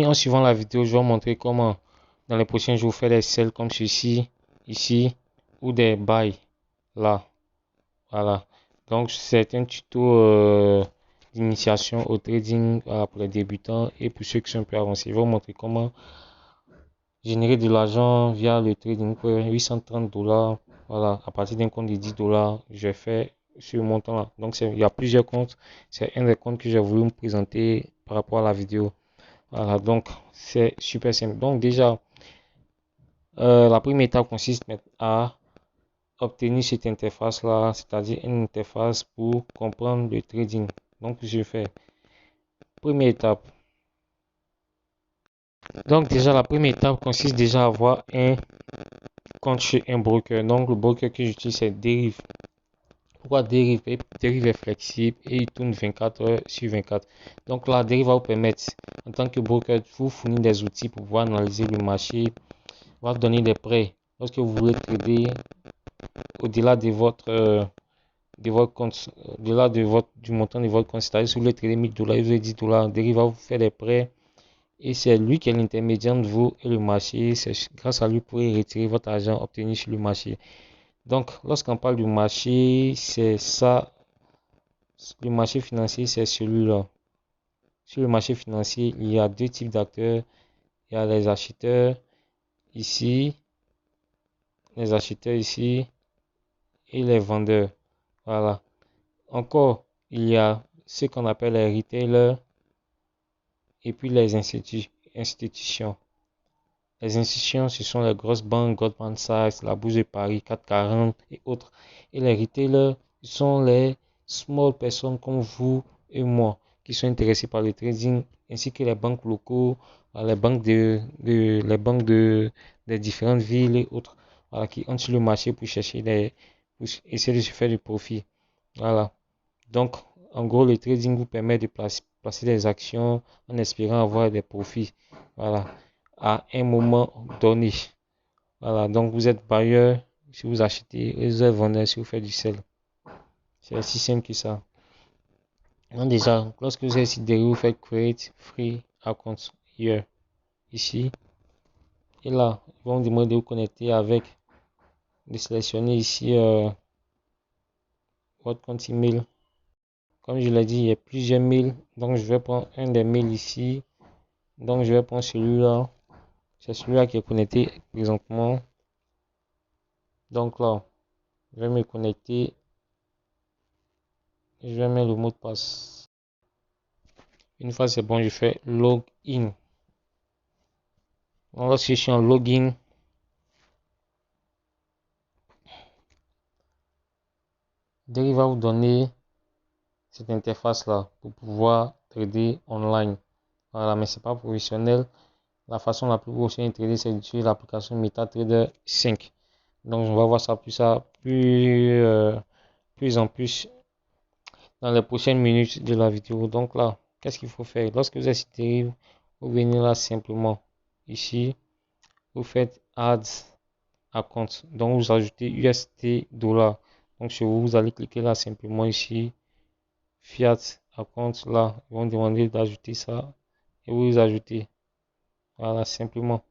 En suivant la vidéo, je vais vous montrer comment dans les prochains jours faire des sells comme ceci, ici, ou des buys là. Voilà. Donc c'est un tuto d'initiation au trading pour les débutants et pour ceux qui sont un peu avancés. Je vais vous montrer comment générer de l'argent via le trading. 830 $. Voilà, à partir d'un compte de 10 $, je fais ce montant là. Donc il y a plusieurs comptes. C'est un des comptes que j'ai voulu me présenter par rapport à la vidéo. Voilà, donc c'est super simple. Donc déjà, la première étape consiste à obtenir cette interface là, c'est-à-dire une interface pour comprendre le trading. Donc je fais première étape. Donc déjà la première étape consiste déjà à avoir un compte chez un broker. Donc le broker que j'utilise c'est Deriv. Pourquoi Deriv? Deriv est flexible et il tourne 24 heures sur 24. Donc là, Deriv va vous permettre en tant que broker vous fournir des outils pour pouvoir analyser le marché, va vous donner des prêts lorsque vous voulez trader au-delà de votre compte, au-delà du montant de votre compte. C'est-à-dire si vous voulez trader 1000 $, vous avez 10 $, Deriv va vous faire des prêts et c'est lui qui est l'intermédiaire de vous et le marché. C'est grâce à lui que vous pouvez retirer votre argent obtenu sur le marché. Donc lorsqu'on parle du marché, c'est ça. Le marché financier, c'est celui-là. Sur le marché financier, il y a deux types d'acteurs. Il y a les acheteurs ici, et les vendeurs. Voilà. Encore, il y a ce qu'on appelle les retailers et puis les institutions. Les institutions, ce sont les grosses banques, Goldman Sachs, la Bourse de Paris, 440 et autres. Et les retailers, ce sont les small personnes comme vous et moi qui sont intéressés par le trading, ainsi que les banques locaux, les banques des différentes villes et autres, voilà, qui entrent sur le marché pour pour essayer de se faire du profit. Voilà. Donc, en gros, le trading vous permet de placer des actions en espérant avoir des profits. Voilà. À un moment donné. Voilà. Donc, vous êtes bailleur si vous achetez et vous êtes vendeur si vous faites du sell. C'est aussi simple que ça. Donc, déjà, lorsque vous êtes ici derrière, vous faites create free account here. Ici. Et là, ils vont vous demander de vous connecter avec, de sélectionner ici votre compte email. Comme je l'ai dit, il y a plusieurs mails. Donc, je vais prendre un des mails ici. Donc, je vais prendre celui-là. C'est celui-là qui est connecté présentement. Donc là, je vais me connecter. Je vais mettre le mot de passe. Une fois c'est bon, je fais login. Donc, lorsque je suis en login, Deriv va vous donner cette interface-là pour pouvoir trader online. Voilà, mais c'est pas professionnel. La façon la plus professionnelle de trader, c'est d'utiliser l'application MetaTrader 5. Donc, on va voir ça plus en plus dans les prochaines minutes de la vidéo. Donc là, qu'est-ce qu'il faut faire? Lorsque vous êtes sur Deriv, vous venez là simplement. Ici, vous faites Add Account. Donc, vous ajoutez USD $. Donc, chez vous, vous allez cliquer là simplement ici. Fiat Account. Là, ils vont demander d'ajouter ça. Et vous ajoutez. Voilà, simplement.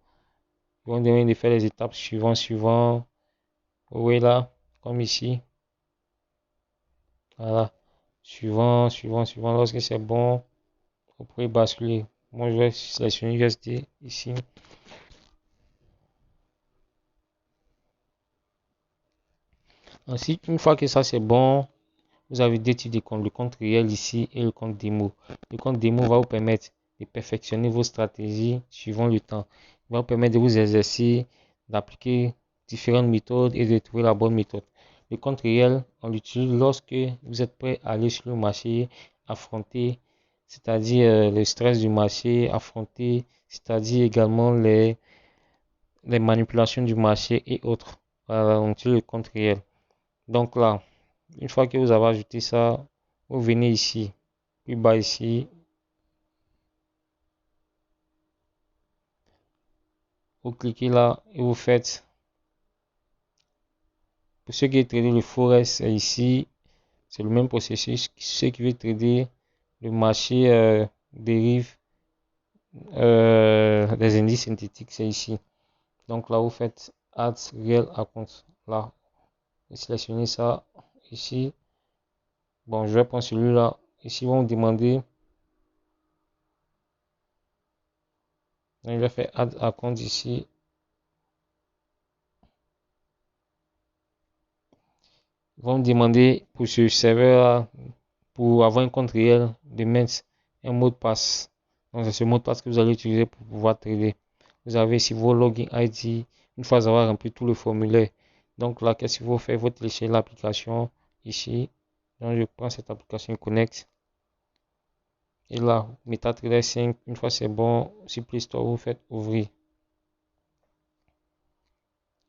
Ils vont demander de faire les étapes suivantes. Vous voyez là, comme ici. Voilà. Suivant. Lorsque c'est bon, vous pouvez basculer. Moi, je vais sélectionner USD ici. Ensuite, une fois que ça c'est bon, vous avez deux types de comptes, le compte réel ici et le compte démo. Le compte démo va vous permettre de perfectionner vos stratégies suivant le temps. Il va vous permettre de vous exercer, d'appliquer différentes méthodes et de trouver la bonne méthode. Le compte réel, on l'utilise lorsque vous êtes prêt à aller sur le marché, affronter, c'est-à-dire le stress du marché, affronter, c'est-à-dire également les manipulations du marché et autres. Voilà, on utilise le compte réel. Donc là, une fois que vous avez ajouté ça, vous venez ici, plus bas ici, vous cliquez là et vous faites. Pour ceux qui trader le forex ici, c'est le même processus. Ceux qui veulent trader le marché dérive des indices synthétiques, c'est ici. Donc là, vous faites Add Real Account. Là, vous sélectionnez ça ici. Bon, je vais prendre celui-là. Ici, ils vont vous demander. Je vais faire Add Account ici. Ils vont me demander pour ce serveur, pour avoir un compte réel, de mettre un mot de passe. Donc, c'est ce mot de passe que vous allez utiliser pour pouvoir trader. Vous avez ici vos login ID. Une fois avoir rempli tout le formulaire. Donc là, qu'est-ce qu'il faut faire? Vous téléchargez l'application ici. Donc, je prends cette application Connect. Et là, MetaTrader 5. Une fois c'est bon, sur Play Store, vous faites ouvrir.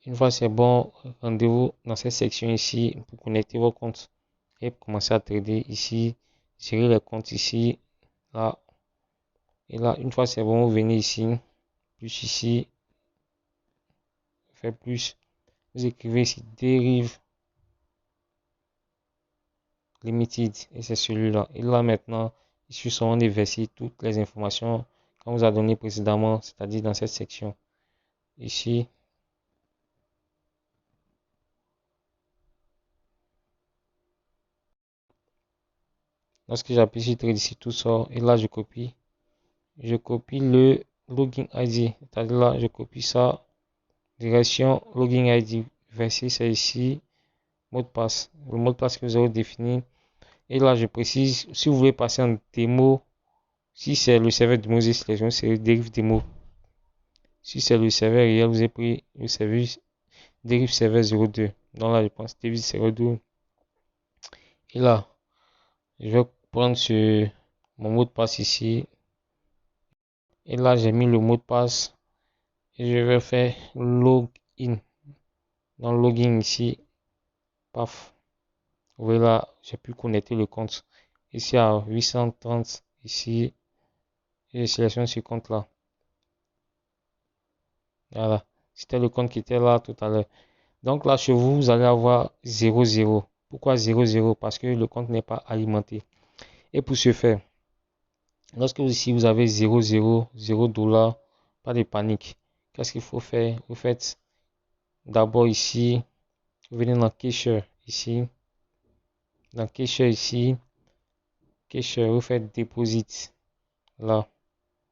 Une fois c'est bon, rendez-vous dans cette section ici pour connecter vos comptes et commencer à trader ici. Gérer les comptes ici, là. Et là, une fois c'est bon, vous venez ici, plus ici, faites plus. Vous écrivez ici Derive Limited et c'est celui-là. Et là maintenant, ici sont déversées toutes les informations qu'on vous a donné précédemment, c'est-à-dire dans cette section. Ici, lorsque j'appuie sur Trade ici, tout sort. Et là, je copie. Je copie le login ID. C'est-à-dire là, je copie ça. Direction login ID. Verser c'est ici. Mot de passe. Le mot de passe que vous avez défini. Et là, je précise, si vous voulez passer en démo, si c'est le serveur de Moses Selection, c'est dérive démo. Si c'est le serveur réel, vous avez pris le service dérive serveur 02. Donc là, je pense dérive 02. Et là, je vais prendre mon mot de passe ici. Et là, j'ai mis le mot de passe. Et je vais faire login. Dans login ici, paf. Vous voyez là, j'ai pu connecter le compte. Ici à 830, ici. Et je sélectionne ce compte là. Voilà. C'était le compte qui était là tout à l'heure. Donc là, chez vous, vous allez avoir 00. Pourquoi 00? Parce que le compte n'est pas alimenté. Et pour ce faire, lorsque ici vous avez 00, 0 $, pas de panique. Qu'est-ce qu'il faut faire? Vous faites d'abord ici, vous venez dans Cacher ici. Dans Cacher ici, Cacher, vous faites Deposit. Là,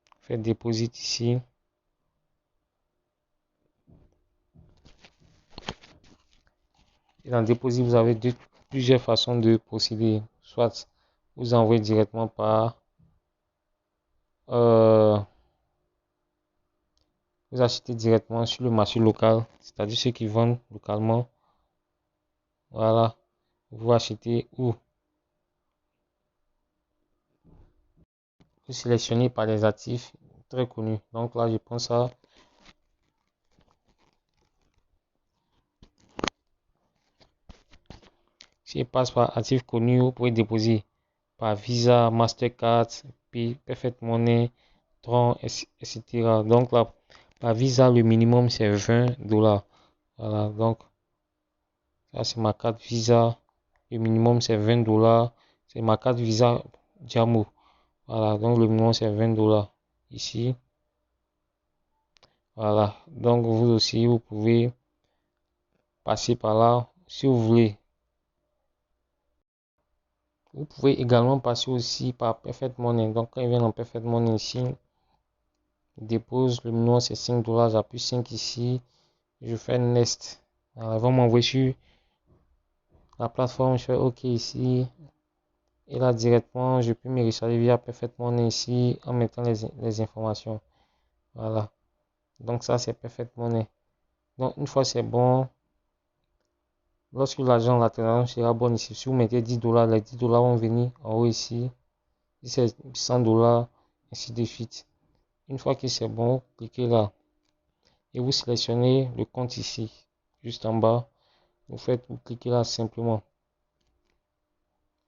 vous faites Deposit ici. Et dans Deposit, vous avez plusieurs façons de procéder. Soit vous envoyez directement par vous achetez directement sur le marché local, c'est-à-dire ceux qui vendent localement. Voilà, vous achetez ou vous sélectionnez par les actifs très connus. Donc là, je prends ça. Si je passe par actifs connus, vous pouvez déposer par Visa, Mastercard, Perfect Money, Tron, etc. Donc là, par Visa, le minimum c'est 20 $. Voilà, donc ça c'est ma carte Visa. Le minimum c'est 20 $. C'est ma carte Visa Jamo. Voilà, donc le minimum c'est 20 $ ici. Voilà, donc vous aussi, vous pouvez passer par là si vous voulez. Vous pouvez également passer aussi par Perfect Money. Donc quand il vient dans Perfect Money ici, il dépose, le minimum c'est 5 $, j'appuie 5 ici, je fais Next. Alors, ils vont m'envoyer sur la plateforme, je fais OK ici. Et là directement, je peux me recharger via Perfect Money ici en mettant les informations. Voilà, donc ça c'est Perfect Money. Donc une fois c'est bon, lorsque l'argent, la transaction sera bonne ici, si vous mettez 10 $, les 10 $ vont venir en haut ici. Si c'est 100 $, ainsi de suite. Une fois que c'est bon, cliquez là et vous sélectionnez le compte ici, juste en bas. Vous cliquez là simplement.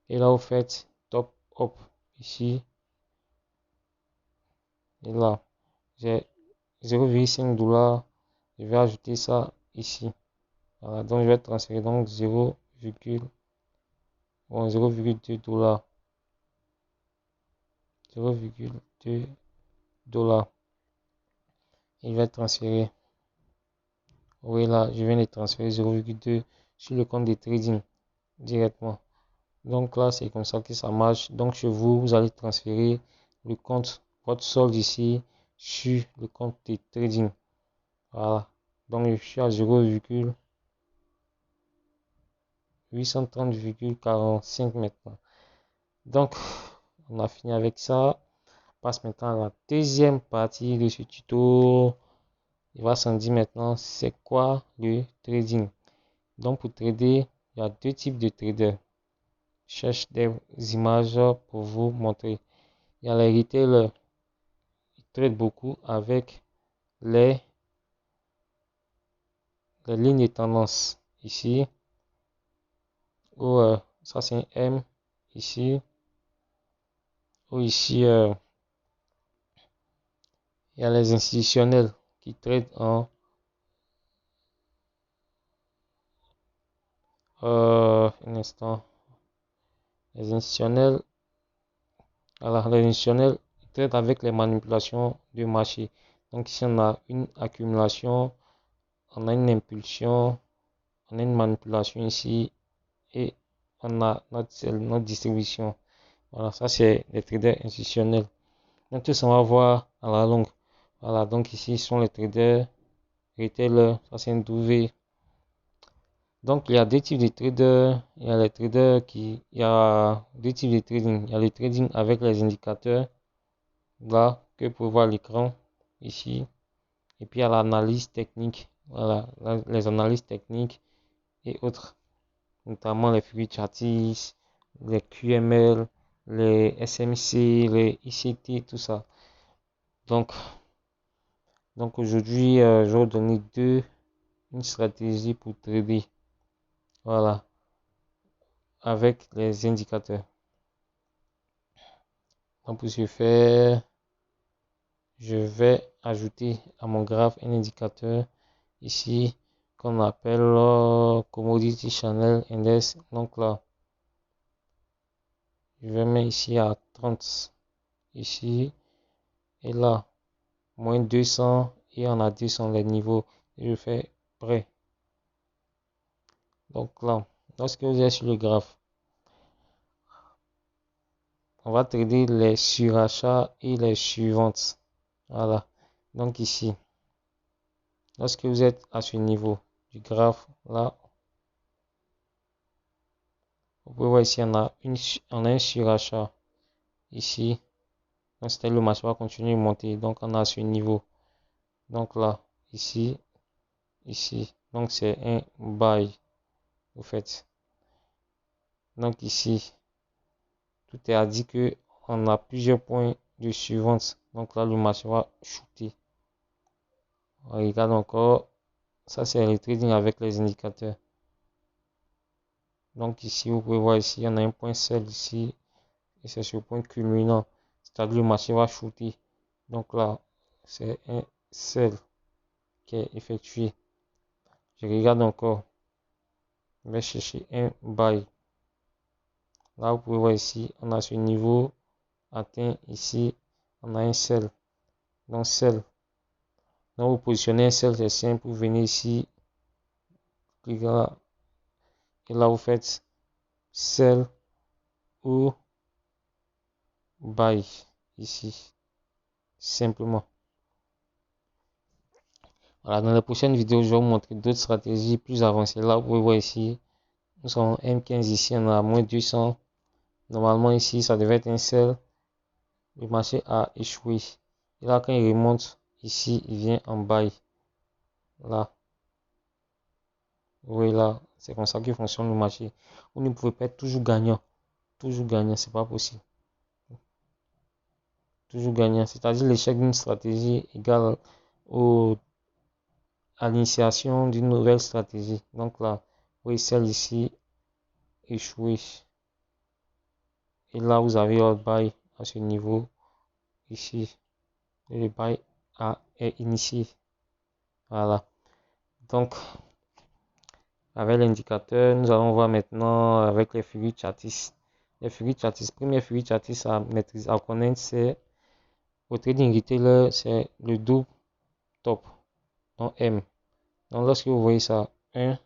Et là, vous faites top up ici. Et là, j'ai 0,5 $. Je vais ajouter ça ici. Voilà, donc je vais transférer donc 0,2 $. 0,2 $. Il va être transféré. Oui, là, je viens de transférer 0,2 sur le compte de trading directement. Donc là, c'est comme ça que ça marche. Donc chez vous, vous allez transférer le compte, votre solde ici, sur le compte de trading. Voilà. Donc je suis à 0,830,45 maintenant. Donc, on a fini avec ça. On passe maintenant à la deuxième partie de ce tuto. Il va s'en dire maintenant, c'est quoi le trading? Donc pour trader, il y a deux types de traders. Je cherche des images pour vous montrer. Il y a les retailers, ils tradent beaucoup avec les, les lignes de tendance. Ici, ou ça c'est un M. Ici, ou ici, il y a les institutionnels qui tradent en un instant. Les institutionnels, alors les institutionnels traitent avec les manipulations de marché. Donc ici on a une accumulation, on a une impulsion, on a une manipulation ici et on a notre distribution. Voilà, ça c'est les traders institutionnels. Donc tout ça on va voir à la longue. Voilà, donc ici sont les traders retailers, ça c'est un W. Donc il y a deux types de traders. Il y a les traders il y a deux types de trading. Il y a le trading avec les indicateurs, là, que pour voir l'écran, ici. Et puis il y a l'analyse technique. Voilà, les analyses techniques et autres, notamment les Fibonacci, les QML, les SMC, les ICT, tout ça. Donc, aujourd'hui, je vais vous donner une stratégie pour trader. Voilà, avec les indicateurs. Donc pour ce faire, je vais ajouter à mon graphe un indicateur ici qu'on appelle Commodity Channel Index. Donc là, je vais mettre ici à 30, ici et là, moins 200 et on a 200 les niveaux. Et je fais prêt. Donc là, lorsque vous êtes sur le graphe, on va trader les surachats et les suivantes. Voilà. Donc ici, lorsque vous êtes à ce niveau du graphe, là, vous pouvez voir ici, on a un surachat ici. Donc, c'est le marché va continuer de monter. Donc, on a ce niveau. Donc là, ici, ici. Donc, c'est un buy, vous faites. Donc, ici, tout est à dire que on a plusieurs points de suivante. Donc là, le marché va shooter. On regarde encore. Ça, c'est le trading avec les indicateurs. Donc ici, vous pouvez voir ici, on a un point sell ici. Et c'est ce point culminant. C'est-à-dire le marché va shooter. Donc là, c'est un sell qui est effectué. Je regarde encore. Je vais chercher un buy. Là, vous pouvez voir ici, on a ce niveau atteint ici. On a un sell. Donc sell. Donc vous positionnez un sell, c'est simple. Vous venez ici. Cliquez là. Et là, vous faites sell ou buy ici. Simplement. Voilà, dans la prochaine vidéo, je vais vous montrer d'autres stratégies plus avancées. Là, vous pouvez voir ici, nous sommes M15 ici, on a moins 200. Normalement, ici, ça devait être un sell. Le marché a échoué. Et là, quand il remonte, ici, il vient en buy. Là. Oui, là, c'est comme ça que fonctionne le marché. Vous ne pouvez pas être toujours gagnant. Toujours gagnant, c'est pas possible. Toujours gagnant. C'est-à-dire l'échec d'une stratégie égale à l'initiation d'une nouvelle stratégie. Donc là, oui, celle ici, échoué. Et là, vous avez votre buy à ce niveau. Ici, le buy est initié. Voilà. Donc, avec l'indicateur, nous allons voir maintenant avec les figures Chatis. Les figures Chatis, première figure Chatis à maîtriser, à connaître, c'est au trading retailer, c'est le double top, donc M. Donc lorsque vous voyez ça, 1,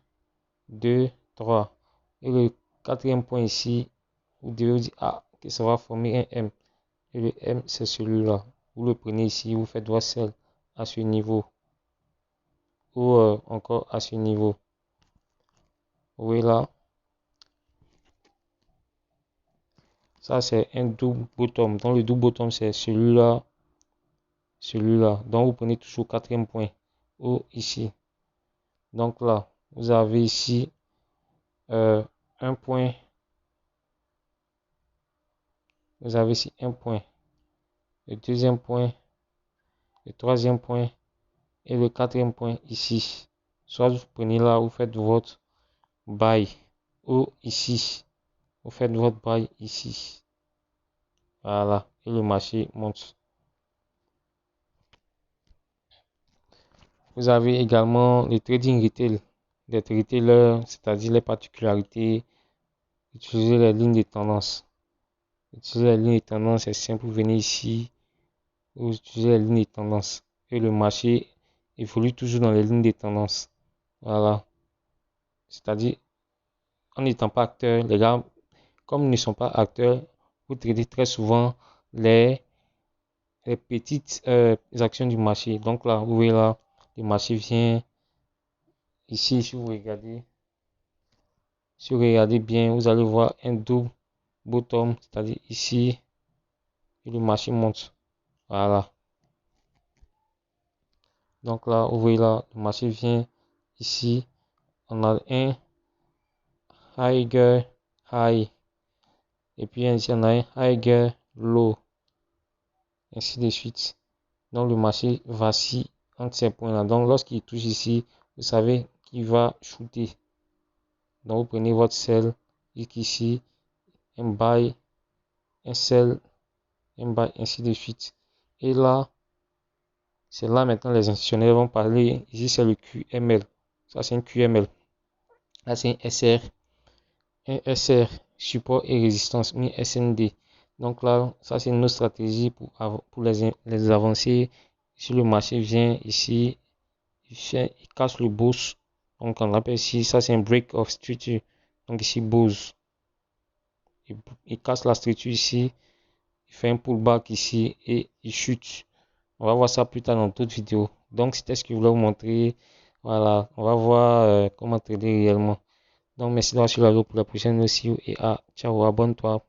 2, 3, et le quatrième point ici, vous devez vous dire, ah, que ça va former un M. Et le M, c'est celui-là. Vous le prenez ici, vous faites votre sel à ce niveau, ou encore à ce niveau. Vous voyez là, ça c'est un double bottom. Donc le double bottom, c'est celui-là, celui-là. Donc vous prenez toujours quatrième point, ou ici. Donc là, vous avez ici un point. Vous avez ici un point, le deuxième point, le troisième point et le quatrième point ici. Soit vous prenez là, vous faites votre buy, ou ici, vous faites votre buy ici. Voilà, et le marché monte. Vous avez également le trading retail, des retailers, c'est-à-dire les particularités. Utiliser les lignes de tendance. Utiliser les lignes de tendance, c'est simple, vous venez ici, vous utilisez les lignes de tendance. Et le marché évolue toujours dans les lignes de tendance. Voilà. C'est-à-dire, en n'étant pas acteur, les gars, comme ils ne sont pas acteurs, vous tradez très souvent les, les petites actions du marché. Donc là, vous voyez là, le marché vient ici, si vous regardez bien, vous allez voir un double bottom, c'est-à-dire ici, et le marché monte. Voilà. Donc là, vous voyez là, le marché vient ici, on a un higher high, et puis ici on a un higher low, ainsi de suite. Donc le marché vacille entre ces points-là. Donc lorsqu'il touche ici, vous savez qu'il va shooter. Donc vous prenez votre sell ici, un buy, un sell, un buy, ainsi de suite. Et là, c'est là maintenant les institutionnels vont parler. Ici c'est le QML. Ça c'est un QML. Là c'est un SR, support et résistance, un SND. Donc là, ça c'est une stratégie pour les avancées. Si le marché vient ici, il casse le boost. Donc on appelle ici, ça c'est un break of structure. Donc ici, boost. Il casse la structure ici, il fait un pullback ici et il chute. On va voir ça plus tard dans d'autres vidéos. Donc c'était ce que je voulais vous montrer. Voilà, on va voir comment trader réellement. Donc merci d'avoir suivi la vidéo pour la prochaine aussi. Et ciao, abonne-toi.